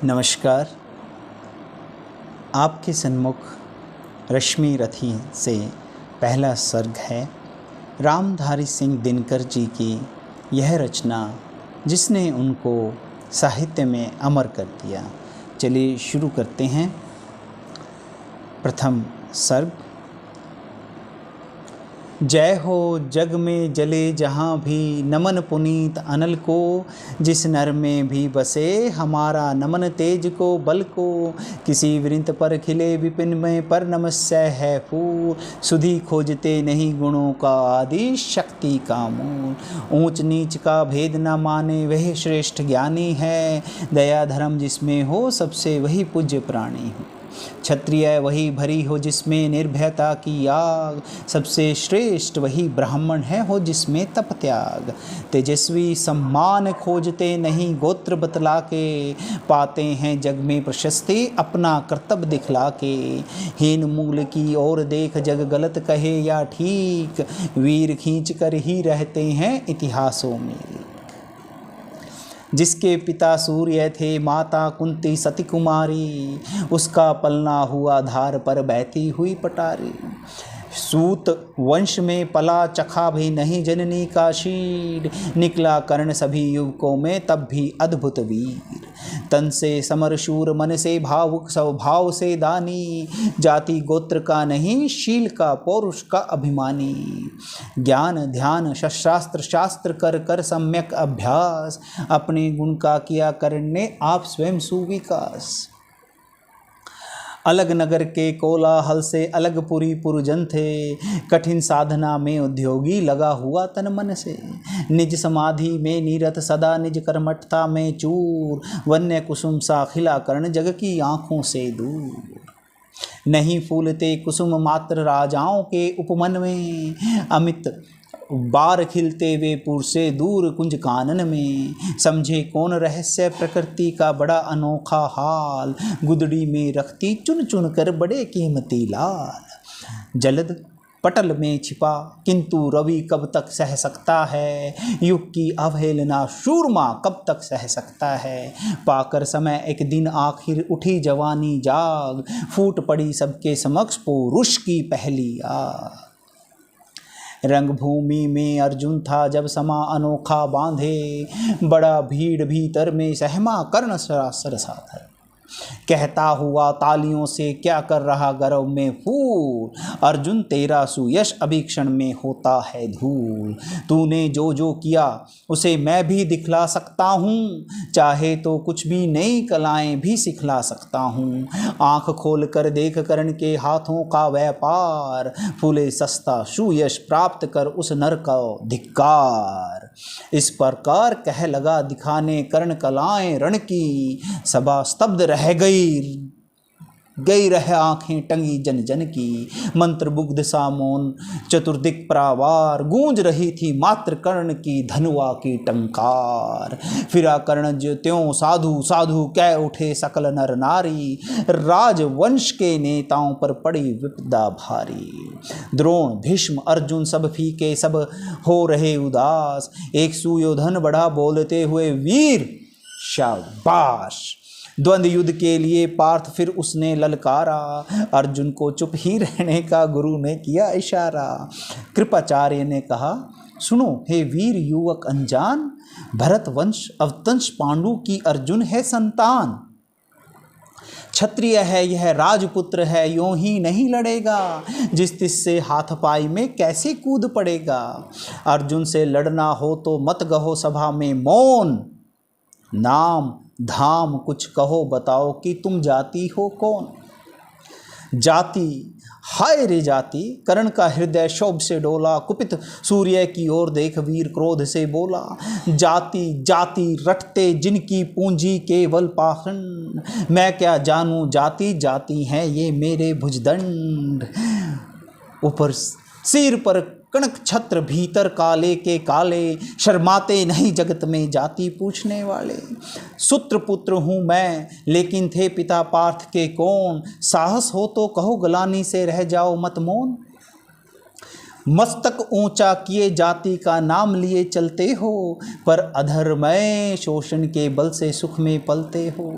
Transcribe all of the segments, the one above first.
नमस्कार। आपके सन्मुख रश्मि रथी से पहला सर्ग है रामधारी सिंह दिनकर जी की यह रचना जिसने उनको साहित्य में अमर कर दिया। चलिए शुरू करते हैं। प्रथम सर्ग। जय हो जग में जले जहाँ भी नमन पुनीत अनल को, जिस नर में भी बसे हमारा नमन तेज को बल को। किसी वृंत पर खिले विपिन में पर नमस्य है फूल, सुधि खोजते नहीं गुणों का आदि शक्ति का मूल। ऊंच नीच का भेद न माने वह श्रेष्ठ ज्ञानी है, दया धर्म जिसमें हो सबसे वही पूज्य प्राणी हो। क्षत्रिय वही भरी हो जिसमें निर्भयता की आग, सबसे श्रेष्ठ वही ब्राह्मण है हो जिसमें तप त्याग। तेजस्वी सम्मान खोजते नहीं गोत्र बतला के, पाते हैं जग में प्रशस्ति अपना कर्तव्य दिखला के। हीन मूल की ओर देख जग गलत कहे या ठीक, वीर खींच कर ही रहते हैं इतिहासों में। जिसके पिता सूर्य थे माता कुंती सती कुमारी, उसका पलना हुआ धार पर बहती हुई पटारी। सूत वंश में पला चखा भी नहीं जननी का शीर, निकला कर्ण सभी युवकों में तब भी अद्भुत वीर। तन से समर शूर मन से भावुक स्वभाव से दानी, जाति गोत्र का नहीं शील का पौरुष का अभिमानी। ज्ञान ध्यान शस्त्रास्त्र शास्त्र कर कर सम्यक अभ्यास, अपने गुण का किया करने आप स्वयं सुविकास। अलग नगर के कोलाहल से अलग पुरी पुरजन थे, कठिन साधना में उद्योगी लगा हुआ तन मन से। निज समाधि में नीरत सदा निज कर्मठता में चूर, वन्य कुसुम सा खिला कर्ण जग की आँखों से दूर। नहीं फूलते कुसुम मात्र राजाओं के उपमन में, अमित बार खिलते वे पुर से दूर कुंज कानन में। समझे कौन रहस्य प्रकृति का बड़ा अनोखा हाल, गुदड़ी में रखती चुन चुन कर बड़े कीमती लाल। जलद पटल में छिपा किंतु रवि कब तक सह सकता है, युग की अवहेलना शूरमा कब तक सह सकता है। पाकर समय एक दिन आखिर उठी जवानी जाग, फूट पड़ी सबके समक्ष पुरुष की पहली आग। रंगभूमि में अर्जुन था जब समा अनोखा बांधे, बड़ा भीड़ भीतर में सहमा कर्ण सरासर साधे। कहता हुआ तालियों से क्या कर रहा गर्व में फूल, अर्जुन तेरा सुयश अभी क्षण में होता है धूल। तूने जो जो किया उसे मैं भी दिखला सकता हूँ, चाहे तो कुछ भी नई कलाएं भी सिखला सकता हूँ। आँख खोल कर देख कर्ण के हाथों का व्यापार, फूले सस्ता सुयश प्राप्त कर उस नर का धिक्कार। इस प्रकार कह लगा दिखाने कर्ण कलाएं रण की, सभा स्तब्ध रह गई रह आंखें टंगी जन जन की। मंत्रमुग्ध सा मौन चतुर्दिक प्रावार, गूंज रही थी मात्र कर्ण की धनुआ की टंकार। फिरा कर्ण जो त्यों साधु साधु कह उठे सकल नर नारी, राजवंश के नेताओं पर पड़ी विपदा भारी। द्रोण भीष्म अर्जुन सब फीके सब हो रहे उदास, एक सुयोधन बढ़ा बोलते हुए वीर शाबाश। द्वंद्व युद्ध के लिए पार्थ फिर उसने ललकारा, अर्जुन को चुप ही रहने का गुरु ने किया इशारा। कृपाचार्य ने कहा सुनो हे वीर युवक अनजान, भरत वंश अवतंश पांडु की अर्जुन है संतान। क्षत्रिय है यह राजपुत्र है यूं ही नहीं लड़ेगा, जिस तिससे हाथापाई में कैसे कूद पड़ेगा। अर्जुन से लड़ना हो तो मत गहो सभा में मौन, नाम धाम कुछ कहो बताओ कि तुम जाति हो कौन। जाति हाय रे जाति, कर्ण का हृदय शोभ से डोला, कुपित सूर्य की ओर देख वीर क्रोध से बोला। जाति जाति रटते जिनकी पूंजी केवल पाखंड, मैं क्या जानूं जाति जाति है ये मेरे भुजदंड। ऊपर सिर पर कणक छत्र भीतर काले के काले, शर्माते नहीं जगत में जाति पूछने वाले। सूत्र पुत्र हूँ मैं लेकिन थे पिता पार्थ के कौन, साहस हो तो कहो गलानी से रह जाओ मत मौन। मस्तक ऊंचा किए जाति का नाम लिए चलते हो, पर अधर्मय शोषण के बल से सुख में पलते हो।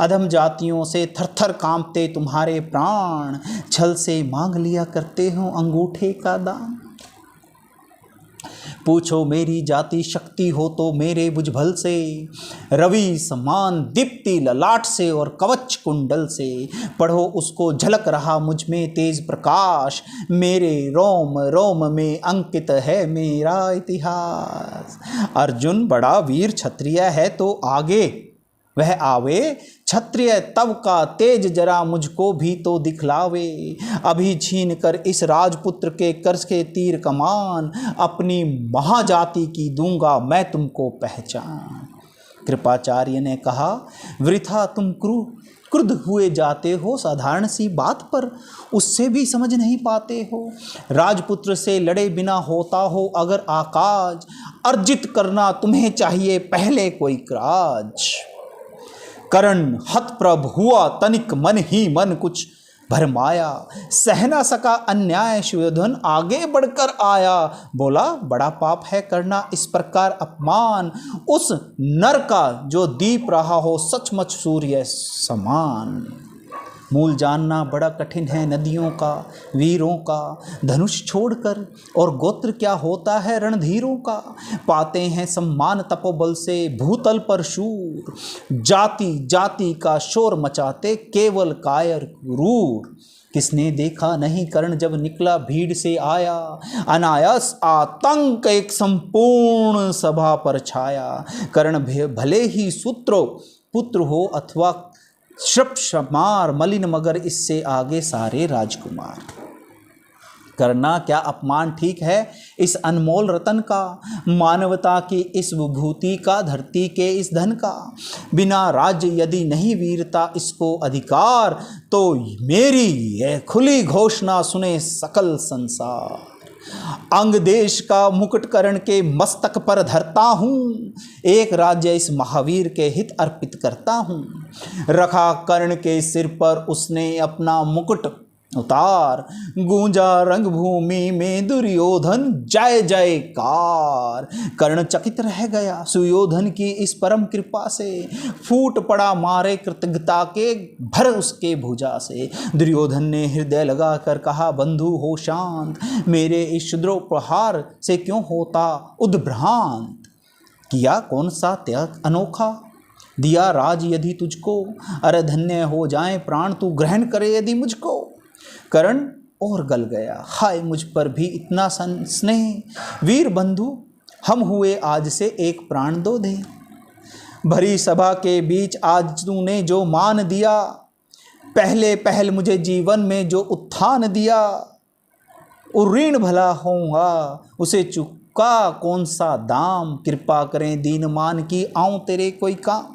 अधम जातियों से थरथर कांपते तुम्हारे प्राण, छल से मांग लिया करते हो अंगूठे का दाम। पूछो मेरी जाति शक्ति हो तो मेरे भुजबल से, रवि समान दीप्ति ललाट से और कवच कुंडल से। पढ़ो उसको झलक रहा मुझ में तेज प्रकाश, मेरे रोम रोम में अंकित है मेरा इतिहास। अर्जुन बड़ा वीर क्षत्रिय है तो आगे वह आवे, क्षत्रिय तब का तेज जरा मुझको भी तो दिखलावे। अभी छीन कर इस राजपुत्र के कर्ज के तीर कमान, अपनी महाजाति की दूंगा मैं तुमको पहचान। कृपाचार्य ने कहा, वृथा तुम क्रुद्ध हुए जाते हो साधारण सी बात पर, उससे भी समझ नहीं पाते हो। राजपुत्र से लड़े बिना होता हो अगर आकाज, अर्जित करना तुम्हें चाहिए पहले कोई क्राज। करण हतप्रभ हुआ तनिक मन ही मन कुछ भरमाया, सह न सका अन्याय सुयोधन आगे बढ़कर आया। बोला बड़ा पाप है करना इस प्रकार अपमान, उस नर का जो दीप रहा हो सचमुच सूर्य समान। मूल जानना बड़ा कठिन है नदियों का, वीरों का धनुष छोड़कर, और गोत्र क्या होता है रणधीरों का। पाते हैं सम्मान तपोबल से भूतल पर शूर, जाति जाति का शोर मचाते केवल कायर क्रूर। किसने देखा नहीं कर्ण जब निकला भीड़ से आया, अनायास आतंक एक संपूर्ण सभा पर छाया। कर्ण भले ही सूत्रो पुत्र हो अथवा श्रपशमार मलिन, मगर इससे आगे सारे राजकुमार। करना क्या अपमान ठीक है इस अनमोल रतन का, मानवता की इस विभूति का, धरती के इस धन का। बिना राज्य यदि नहीं वीरता इसको अधिकार, तो मेरी यह खुली घोषणा सुने सकल संसार। अंग देश का मुकुट कर्ण के मस्तक पर धरता हूँ, एक राज्य इस महावीर के हित अर्पित करता हूँ। रखा कर्ण के सिर पर उसने अपना मुकुट उतार, गूंजा रंगभूमि में दुर्योधन जय जयकार। कर्ण चकित रह गया सुयोधन की इस परम कृपा से, फूट पड़ा मारे कृतज्ञता के भर उसके भुजा से। दुर्योधन ने हृदय लगा कर कहा, बंधु हो शांत, मेरे इस क्षुद्रोपहार से क्यों होता उद्भ्रांत। किया कौन सा त्याग अनोखा, दिया राज यदि तुझको, अरे धन्य हो जाए प्राण तू ग्रहण करे यदि मुझको। कर्ण और गल गया, हाय मुझ पर भी इतना स्नेह, वीर बंधु हम हुए आज से एक प्राण दो दे। भरी सभा के बीच आज तूने जो मान दिया, पहले पहल मुझे जीवन में जो उत्थान दिया, ऋण भला होऊंगा उसे चुका कौन सा दाम। कृपा करें दीन मान की आऊं तेरे कोई काम।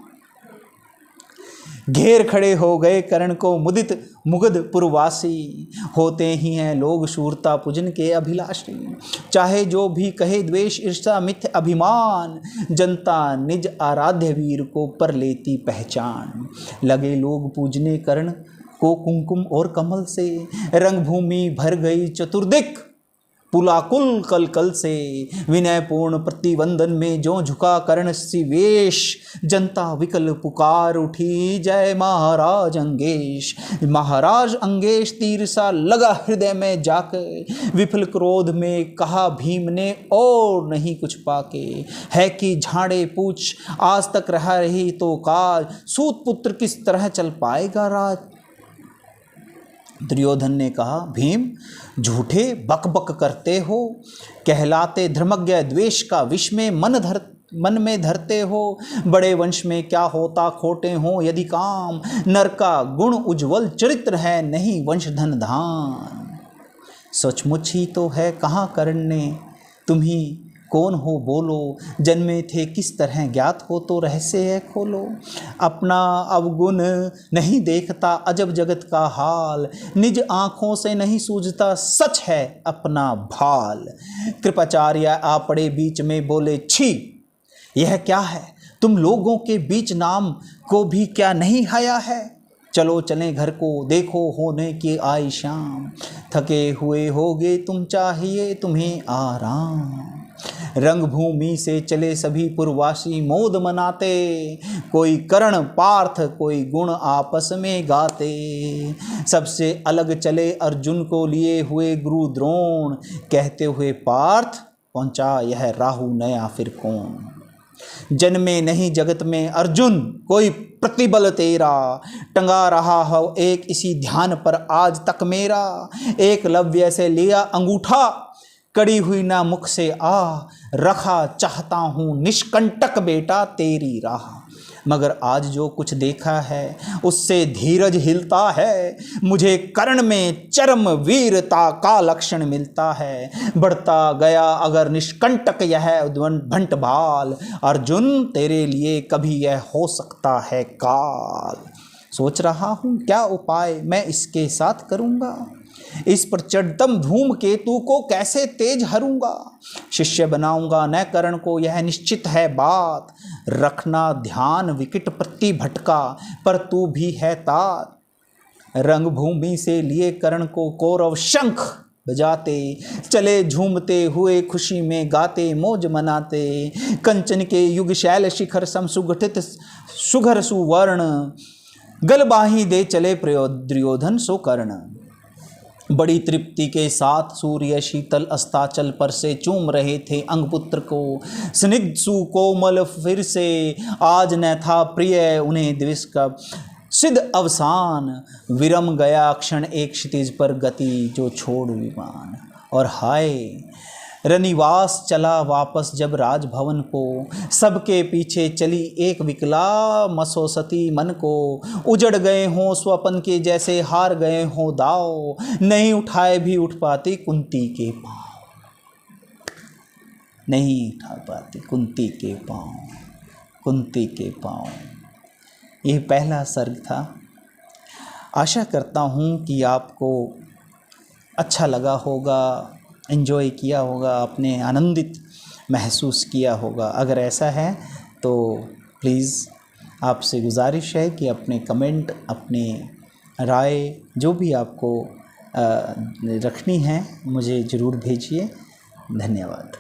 घेर खड़े हो गए कर्ण को मुदित मुगध पुरवासी, होते ही हैं लोग शूरता पूजन के अभिलाषी। चाहे जो भी कहे द्वेष ईर्षा मिथ्य अभिमान, जनता निज आराध्य वीर को पर लेती पहचान। लगे लोग पूजने कर्ण को कुमकुम और कमल से, रंगभूमि भर गई चतुर्दिक पुलाकुल कल कल से। विनय पूर्ण प्रतिवंदन में जो झुका कर्ण सिवेश, जनता विकल पुकार उठी जय महाराज अंगेश। महाराज अंगेश तीर सा लगा हृदय में जाके, विफल क्रोध में कहा भीम ने और नहीं कुछ पाके। है कि झाड़े पूछ आज तक रही तो काज, सूत पुत्र किस तरह चल पाएगा राज। दुर्योधन ने कहा, भीम झूठे बक बक करते हो, कहलाते धर्मज्ञ द्वेष का विष में मन में धरते हो। बड़े वंश में क्या होता खोटे हो यदि काम, नर का गुण उज्ज्वल चरित्र है नहीं वंश धन धान। सचमुच ही तो है कहाँ कर्ण ने, तुम ही कौन हो बोलो, जन्मे थे किस तरह ज्ञात हो तो रहस्य है खोलो। अपना अवगुण नहीं देखता अजब जगत का हाल, निज आँखों से नहीं सूझता सच है अपना भाल। कृपाचार्य आ पड़े बीच में बोले, छी यह क्या है, तुम लोगों के बीच नाम को भी क्या नहीं हया है। चलो चलें घर को, देखो होने की आई शाम, थके हुए होगे तुम, चाहिए तुम्हें आराम। रंगभूमि से चले सभी पुरवासी मोद मनाते, कोई कर्ण पार्थ कोई गुण आपस में गाते। सबसे अलग चले अर्जुन को लिए हुए गुरु द्रोण, कहते हुए पार्थ पहुंचा यह राहु नया फिर कौन। जन्मे नहीं जगत में अर्जुन कोई प्रतिबल तेरा, टंगा रहा हो एक इसी ध्यान पर आज तक मेरा। एकलव्य से लिया अंगूठा, कड़ी हुई ना मुख से आ, रखा चाहता हूँ निष्कंटक बेटा तेरी राह। मगर आज जो कुछ देखा है उससे धीरज हिलता है, मुझे कर्ण में चरम वीरता का लक्षण मिलता है। बढ़ता गया अगर निष्कंटक यह भंट भाल, अर्जुन तेरे लिए कभी यह हो सकता है काल। सोच रहा हूँ क्या उपाय मैं इसके साथ करूँगा, इस प्रचंडतम धूमकेतु को कैसे तेज हरूंगा। शिष्य बनाऊंगा न कर्ण को यह निश्चित है बात, रखना ध्यान विकट प्रति भटका पर तू भी है तात। रंगभूमि से लिए कर्ण को कौरव शंख बजाते, चले झूमते हुए खुशी में गाते मौज मनाते। कंचन के युग शैल शिखर सम सुगठित सुघर सुवर्ण, गलबाही दे चले दुर्योधन सो कर्ण। बड़ी तृप्ति के साथ सूर्य शीतल अस्ताचल पर से चूम रहे थे अंगपुत्र को। स्निग्ध सुकोमल फिर से आज न था प्रिय उन्हें दिवस का सिद्ध अवसान। विरम गया क्षण एक क्षितिज पर गति जो छोड़ विमान, और हाय रनिवास चला वापस जब राजभवन को। सबके पीछे चली एक विकला मसोसती मन को। उजड़ गए हों स्वपन के जैसे हार गए हों दाव, नहीं उठाए भी उठ पाती कुंती के पाँव। नहीं उठा पाती कुंती के पाँव, कुंती के पाँव। यह पहला सर्ग था। आशा करता हूँ कि आपको अच्छा लगा होगा, एंजॉय किया होगा, आपने आनंदित महसूस किया होगा। अगर ऐसा है तो प्लीज़ आपसे गुजारिश है कि अपने कमेंट, अपनी राय जो भी आपको रखनी है मुझे ज़रूर भेजिए। धन्यवाद।